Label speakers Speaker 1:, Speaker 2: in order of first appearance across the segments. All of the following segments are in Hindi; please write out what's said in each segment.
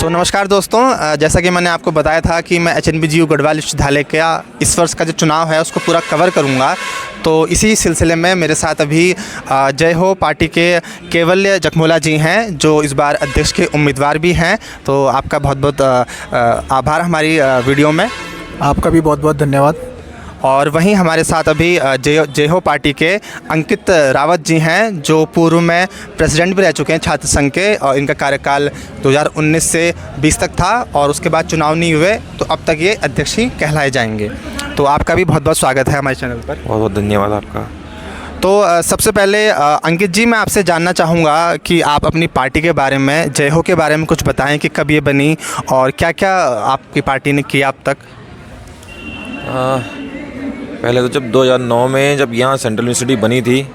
Speaker 1: नमस्कार दोस्तों, जैसा कि मैंने आपको बताया था कि मैं HNBGU गढ़वाल विश्वविद्यालय का इस वर्ष का जो चुनाव है उसको पूरा कवर करूंगा। तो इसी सिलसिले में मेरे साथ अभी जय हो पार्टी के कैवल्य जखमोला जी हैं, जो इस बार अध्यक्ष के उम्मीदवार भी हैं। तो आपका बहुत बहुत आभार हमारी वीडियो में।
Speaker 2: आपका भी बहुत बहुत धन्यवाद।
Speaker 1: और वहीं हमारे साथ अभी जय हो पार्टी के अंकित रावत जी हैं, जो पूर्व में प्रेसिडेंट भी रह चुके हैं छात्र संघ के, और इनका कार्यकाल 2019 से 20 तक था और उसके बाद चुनाव नहीं हुए, तो अब तक ये अध्यक्ष ही कहलाए जाएंगे। तो आपका भी बहुत बहुत स्वागत है हमारे चैनल पर।
Speaker 3: बहुत बहुत धन्यवाद आपका।
Speaker 1: तो सबसे पहले अंकित जी, मैं आपसे जानना चाहूँगा कि आप अपनी पार्टी के बारे में, जय हो के बारे में कुछ बताएं कि कब ये बनी और क्या क्या आपकी पार्टी ने किया अब तक।
Speaker 3: पहले तो जब 2009 में जब यहाँ सेंट्रल यूनिवर्सिटी बनी थी,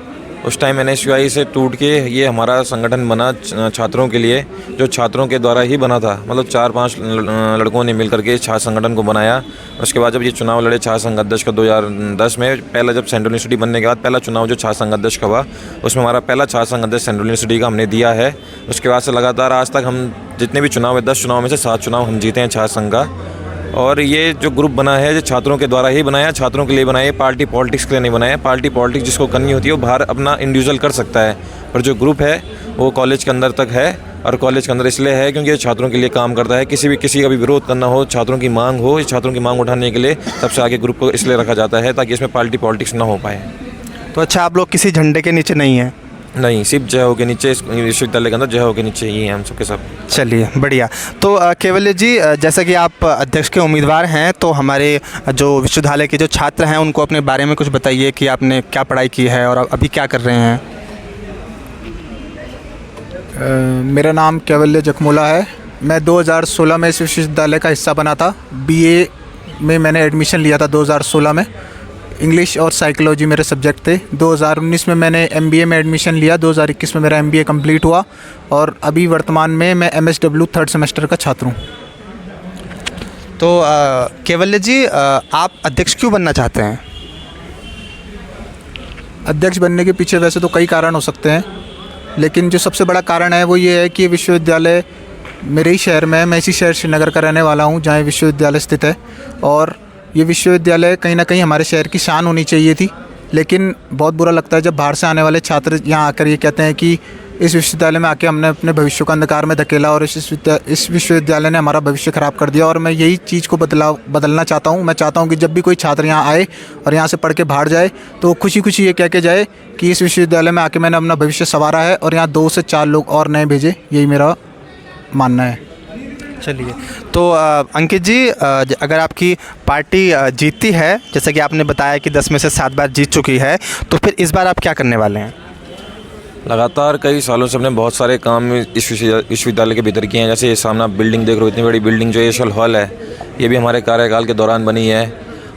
Speaker 3: उस टाइम NSUI से टूट के ये हमारा संगठन बना छात्रों के लिए, जो छात्रों के द्वारा ही बना था। मतलब 4-5 लड़कों ने मिलकर के छात्र संगठन को बनाया। उसके बाद जब ये चुनाव लड़े छात्र संघ अध्यक्ष का 2010 में, पहला जब सेंट्रल यूनिवर्सिटी बनने के बाद पहला चुनाव जो छात्र संघ अध्यक्ष का हुआ, उसमें हमारा पहला छात्र संघ अध्यक्ष सेंट्रल यूनिवर्सिटी का हमने दिया है। उसके बाद से लगातार आज तक हम जितने भी चुनाव है, 10 चुनाव में से 7 चुनाव हम जीते हैं छात्र संघ का। और ये जो ग्रुप बना है ये छात्रों के द्वारा ही बनाया, छात्रों के लिए बनाया, पार्टी पॉलिटिक्स के लिए नहीं बनाया। पार्टी पॉलिटिक्स जिसको करनी होती है वो बाहर अपना इंडिविजुअल कर सकता है, पर जो ग्रुप है वो कॉलेज के अंदर तक है। और कॉलेज के अंदर इसलिए है क्योंकि ये छात्रों के लिए काम करता है। किसी का भी विरोध करना हो, छात्रों की मांग हो, इस छात्रों की मांग उठाने के लिए सबसे आगे ग्रुप को इसलिए रखा जाता है ताकि इसमें पार्टी पॉलिटिक्स ना हो पाए।
Speaker 1: तो अच्छा, आप लोग किसी झंडे के नीचे नहीं हैं?
Speaker 3: नहीं, सिर्फ जय हो के नीचे, इस विश्वविद्यालय के अंदर जय हो के नीचे ही हैं हम सबके सब।
Speaker 1: चलिए बढ़िया। तो केवल्य जी, जैसा कि आप अध्यक्ष के उम्मीदवार हैं, तो हमारे जो विश्वविद्यालय के जो छात्र हैं उनको अपने बारे में कुछ बताइए कि आपने क्या पढ़ाई की है और अभी क्या कर रहे हैं।
Speaker 2: मेरा नाम कैवल्य जखमोला है। मैं 2016 में इस विश्वविद्यालय का हिस्सा बना था। BA में मैंने एडमिशन लिया था 2016 में। इंग्लिश और साइकोलॉजी मेरे सब्जेक्ट थे। 2019 में मैंने MBA में एडमिशन लिया। 2021 में मेरा MBA कंप्लीट हुआ और अभी वर्तमान में मैं MSW 3rd सेमेस्टर का छात्र हूँ।
Speaker 1: तो केवल्य जी, आप अध्यक्ष क्यों बनना चाहते हैं?
Speaker 2: अध्यक्ष बनने के पीछे वैसे तो कई कारण हो सकते हैं, लेकिन जो सबसे बड़ा कारण है वो ये है कि ये विश्वविद्यालय मेरे ही शहर में है। मैं इसी शहर श्रीनगर का रहने वाला हूँ जहाँ विश्वविद्यालय स्थित है, और ये विश्वविद्यालय कहीं ना कहीं हमारे शहर की शान होनी चाहिए थी। लेकिन बहुत बुरा लगता है जब बाहर से आने वाले छात्र यहाँ आकर ये कहते हैं कि इस विश्वविद्यालय में आके हमने अपने भविष्य को अंधकार में धकेला और इस विश्वविद्यालय ने हमारा भविष्य ख़राब कर दिया। और मैं यही चीज़ को बदलना चाहता हूँ। मैं चाहता हूँ कि जब भी कोई छात्र यहाँ आए और यहाँ से पढ़ के बाहर जाए तो खुशी खुशी ये कह के जाए कि इस विश्वविद्यालय में आके मैंने अपना भविष्य संवारा है, और यहाँ 2 से 4 लोग और नए भेजे। यही मेरा मानना है।
Speaker 1: चलिए, तो अंकित जी, अगर आपकी पार्टी जीतती है, जैसे कि आपने बताया कि 10 में से 7 बार जीत चुकी है, तो फिर इस बार आप क्या करने वाले हैं?
Speaker 3: लगातार कई सालों से हमने बहुत सारे काम इस विश्वविद्यालय के भीतर किए हैं। जैसे ये सामने आप बिल्डिंग देख रहे हो, इतनी बड़ी बिल्डिंग जो एशियल हॉल है, ये भी हमारे कार्यकाल के दौरान बनी है।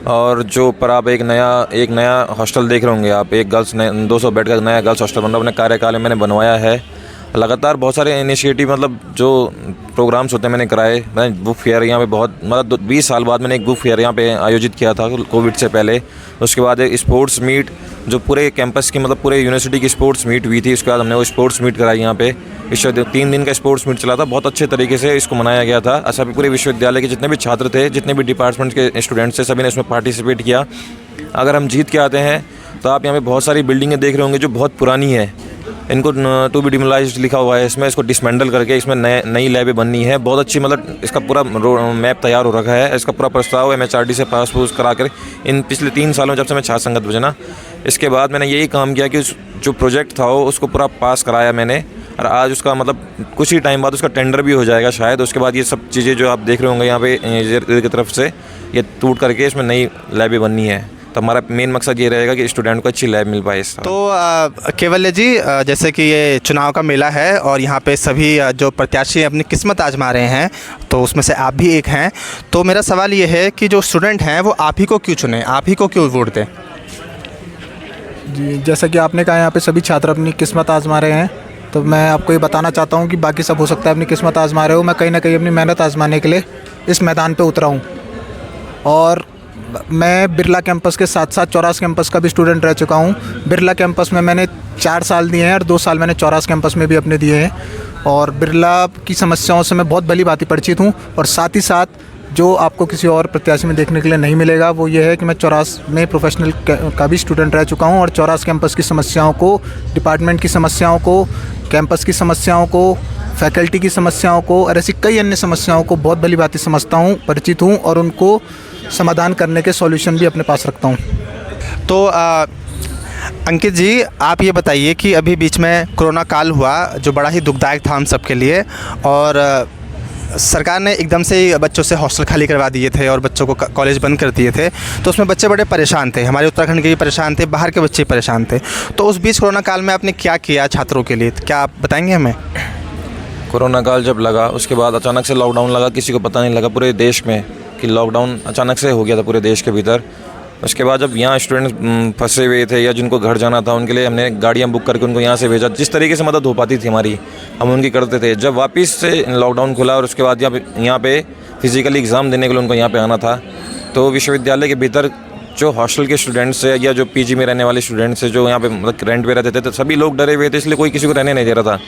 Speaker 3: और जो पर आप एक नया हॉस्टल देख रहे होंगे आप, एक गर्ल्स 200 बेड का नया गर्ल्स हॉस्टल बन रहा है, अपने कार्यकाल में मैंने बनवाया है। लगातार बहुत सारे इनिशिएटिव, मतलब जो प्रोग्राम्स होते हैं मैंने कराए। मैं बुक फेयर यहाँ पे बहुत, मतलब 20 साल बाद मैंने एक बुक फेयर यहाँ पे आयोजित किया था कोविड से पहले। उसके बाद एक स्पोर्ट्स मीट, जो पूरे कैंपस की, मतलब पूरे यूनिवर्सिटी की स्पोर्ट्स मीट हुई थी। उसके बाद हमने वो स्पोर्ट्स मीट कराई यहाँ पे। 3 दिन का स्पोर्ट्स मीट चला था, बहुत अच्छे तरीके से इसको मनाया गया था। ऐसा भी पूरे विश्वविद्यालय के जितने भी छात्र थे, जितने भी डिपार्टमेंट के स्टूडेंट्स थे, सभी ने इसमें पार्टिसिपेट किया। अगर हम जीत के आते हैं तो आप यहाँ पे बहुत सारी बिल्डिंगें देख रहे होंगे जो बहुत पुरानी है, इनको टू बी डिमोलाइज्ड लिखा हुआ है इसमें। इसको डिसमेंटल करके इसमें नई लैबें बननी है। बहुत अच्छी, मतलब इसका पूरा मैप तैयार हो रखा है। इसका पूरा प्रस्ताव MHRD से पास पूस करा कर इन पिछले 3 सालों जब से मैं छात्र संगत बजना, इसके बाद मैंने यही काम किया कि जो प्रोजेक्ट था उसको पूरा पास कराया मैंने। और आज उसका, मतलब कुछ ही टाइम बाद उसका टेंडर भी हो जाएगा शायद। उसके बाद ये सब चीज़ें जो आप देख रहे होंगे यहाँ पे इंजीनियर की तरफ से, ये टूट करके इसमें नई लैबें बननी है। तो हमारा मेन मकसद ये रहेगा कि स्टूडेंट को अच्छी लैब मिल पाए इस।
Speaker 1: तो केवल्य जी, जैसे कि ये चुनाव का मेला है और यहाँ पे सभी जो प्रत्याशी अपनी किस्मत आजमा रहे हैं, तो उसमें से आप भी एक हैं। तो मेरा सवाल ये है कि जो स्टूडेंट हैं वो आप ही को क्यों चुने, आप ही को क्यों वोट दें?
Speaker 2: जी, जैसा कि आपने कहा यहाँ पे सभी छात्र अपनी किस्मत आजमा रहे हैं, तो मैं आपको ये बताना चाहता हूँ कि बाकी सब हो सकता है अपनी किस्मत आजमा रहे हो, मैं कहीं ना कहीं अपनी मेहनत आजमाने के लिए इस मैदान पे उतरा हूँ। और मैं बिरला कैंपस के साथ साथ चौरास कैंपस का भी स्टूडेंट रह चुका हूँ। बिरला कैंपस में मैंने 4 साल दिए हैं और 2 साल मैंने चौरास कैंपस में भी अपने दिए हैं, और बिरला की समस्याओं से मैं बहुत भली भांति परिचित हूँ। और साथ ही साथ जो आपको किसी और प्रत्याशी में देखने के लिए नहीं मिलेगा वो ये है कि मैं चौरास में प्रोफेशनल का भी स्टूडेंट रह चुका हूँ, और चौरास कैंपस की समस्याओं को, डिपार्टमेंट की समस्याओं को, कैंपस की समस्याओं को, फैकल्टी की समस्याओं को और ऐसी कई अन्य समस्याओं को बहुत भली भांति समझता हूँ, परिचित हूँ, और उनको समाधान करने के सॉल्यूशन भी अपने पास रखता हूँ।
Speaker 1: तो अंकित जी, आप ये बताइए कि अभी बीच में कोरोना काल हुआ जो बड़ा ही दुखदायक था हम सब के लिए, और सरकार ने एकदम से ही बच्चों से हॉस्टल खाली करवा दिए थे और बच्चों को कॉलेज बंद कर दिए थे। तो उसमें बच्चे बड़े परेशान थे, हमारे उत्तराखंड के भी परेशान थे, बाहर के बच्चे परेशान थे। तो उस बीच कोरोना काल में आपने क्या किया छात्रों के लिए, क्या आप बताएंगे हमें?
Speaker 3: कोरोना काल जब लगा उसके बाद अचानक से लॉकडाउन लगा, किसी को पता नहीं लगा पूरे देश में कि लॉकडाउन अचानक से हो गया था पूरे देश के भीतर। उसके बाद जब यहाँ स्टूडेंट्स फंसे हुए थे या जिनको घर जाना था उनके लिए हमने गाड़ियाँ बुक करके उनको यहाँ से भेजा। जिस तरीके से मदद हो पाती थी हमारी हम उनकी करते थे। जब वापस से लॉकडाउन खुला और उसके बाद यहाँ पे फिज़िकली एग्ज़ाम देने के लिए उनको यहाँ पे आना था, तो विश्वविद्यालय के भीतर जो हॉस्टल के स्टूडेंट्स है या जो पीजी में रहने वाले स्टूडेंट्स हैं जो यहाँ पे मतलब रेंट पे रहते थे, तो सभी लोग डरे हुए थे, इसलिए कोई किसी को रहने नहीं दे रहा था।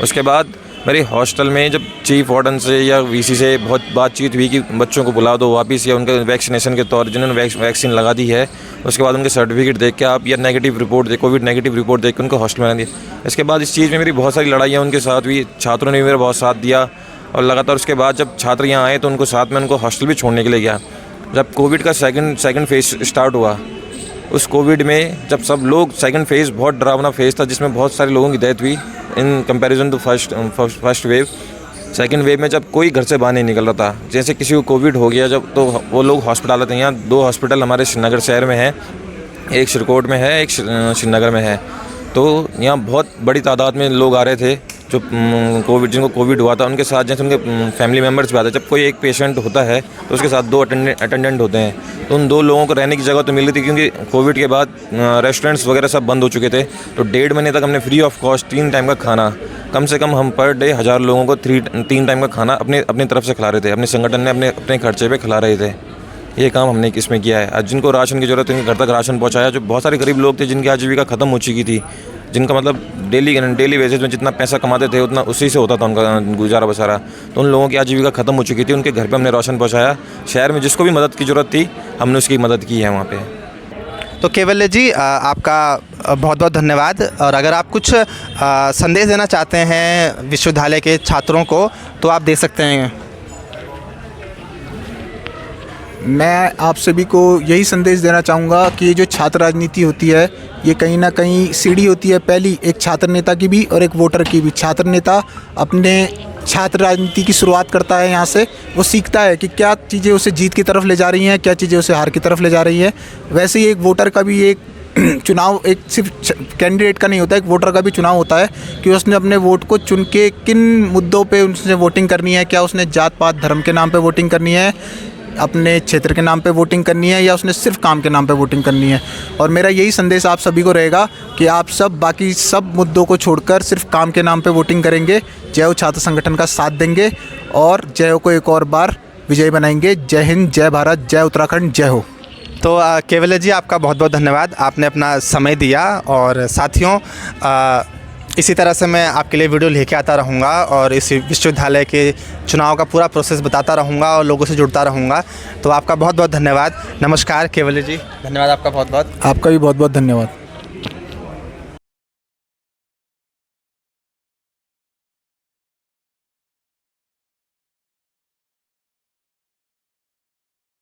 Speaker 3: उसके बाद मेरे हॉस्टल में जब चीफ वार्डन से या वीसी से बहुत बातचीत हुई कि बच्चों को बुला दो वापस या उनके वैक्सीनेशन के तौर जिन्होंने वैक्सीन लगा दी है उसके बाद उनके सर्टिफिकेट देख के आप या नेगेटिव रिपोर्ट दे कोविड नेगेटिव रिपोर्ट देख के उनको हॉस्टल में रहने दिया। इसके बाद इस चीज़ में मेरी बहुत सारी लड़ाइयाँ उनके साथ हुई, छात्रों ने भी मेरा बहुत साथ दिया और लगातार उसके बाद जब छात्र यहाँ आए तो उनको साथ में उनको हॉस्टल भी छोड़ने के लिए गया। जब कोविड का सेकंड फेज़ स्टार्ट हुआ, उस कोविड में जब सब लोग सेकंड फेज़ बहुत डरावना फेज़ था जिसमें बहुत सारे लोगों की डेथ हुई in comparison to first wave. Second wave में जब कोई घर से बाहर नहीं निकल रहा था, जैसे किसी को कोविड हो गया जब, तो वो लोग हॉस्पिटल आते हैं। यहाँ 2 हॉस्पिटल हमारे श्रीनगर शहर में है, एक श्रीकोट में है, एक श्रीनगर में है। तो यहाँ बहुत बड़ी तादाद में लोग आ रहे थे जो जिनको कोविड हुआ था उनके साथ जैसे उनके फैमिली मेम्बर्स भी आते हैं। जब कोई एक पेशेंट होता है तो उसके साथ 2 अटेंडेंट होते हैं, तो उन 2 लोगों को रहने की जगह तो मिल रही थी क्योंकि कोविड के बाद रेस्टोरेंट्स वगैरह सब बंद हो चुके थे। तो 1.5 महीने तक हमने फ्री ऑफ कॉस्ट 3 टाइम का खाना, कम से कम हम पर डे 1000 लोगों को 3 टाइम का खाना अपनी तरफ से खिला रहे थे, अपने संगठन में अपने खर्चे पर खिला रहे थे। ये काम हमने इसमें किया है। आज जिनको राशन की ज़रूरत है उनके घर तक राशन पहुँचाया। जो बहुत सारे गरीब लोग थे जिनकी आजीविका ख़त्म हो चुकी थी, जिनका मतलब डेली बेसिस में जितना पैसा कमाते थे उतना उसी से होता था उनका गुजारा बसारा, तो उन लोगों की आजीविका ख़त्म हो चुकी थी। उनके घर पे हमने राशन पहुंचाया। शहर में जिसको भी मदद की ज़रूरत थी हमने उसकी मदद की है वहाँ पे।
Speaker 1: तो केवल्य जी, आपका बहुत बहुत धन्यवाद। और अगर आप कुछ संदेश देना चाहते हैं विश्वविद्यालय के छात्रों को तो आप दे सकते हैं।
Speaker 2: मैं आप सभी को यही संदेश देना चाहूँगा कि ये जो छात्र राजनीति होती है ये कहीं ना कहीं सीढ़ी होती है, पहली एक छात्र नेता की भी और एक वोटर की भी। छात्र नेता अपने छात्र राजनीति की शुरुआत करता है, यहाँ से वो सीखता है कि क्या चीज़ें उसे जीत की तरफ ले जा रही हैं, क्या चीज़ें उसे हार की तरफ ले जा रही हैं। वैसे ही एक वोटर का भी एक चुनाव एक सिर्फ कैंडिडेट का नहीं होता, एक वोटर का भी चुनाव होता है कि उसने अपने वोट को चुन के किन मुद्दों पे उसने वोटिंग करनी है। क्या उसने जात पात धर्म के नाम पे वोटिंग करनी है, अपने क्षेत्र के नाम पे वोटिंग करनी है, या उसने सिर्फ काम के नाम पे वोटिंग करनी है। और मेरा यही संदेश आप सभी को रहेगा कि आप सब बाकी सब मुद्दों को छोड़कर सिर्फ काम के नाम पे वोटिंग करेंगे, जय हो छात्र संगठन का साथ देंगे और जय हो को एक और बार विजयी बनाएंगे। जय हिंद, जय भारत, जय उत्तराखंड, जय हो।
Speaker 1: तो केवल्य जी, आपका बहुत बहुत धन्यवाद, आपने अपना समय दिया। और साथियों, इसी तरह से मैं आपके लिए वीडियो लेके आता रहूँगा और इस विश्वविद्यालय के चुनाव का पूरा प्रोसेस बताता रहूँगा और लोगों से जुड़ता रहूँगा। तो आपका बहुत बहुत धन्यवाद। नमस्कार केवल्य जी, धन्यवाद आपका बहुत बहुत।
Speaker 2: आपका भी बहुत बहुत धन्यवाद।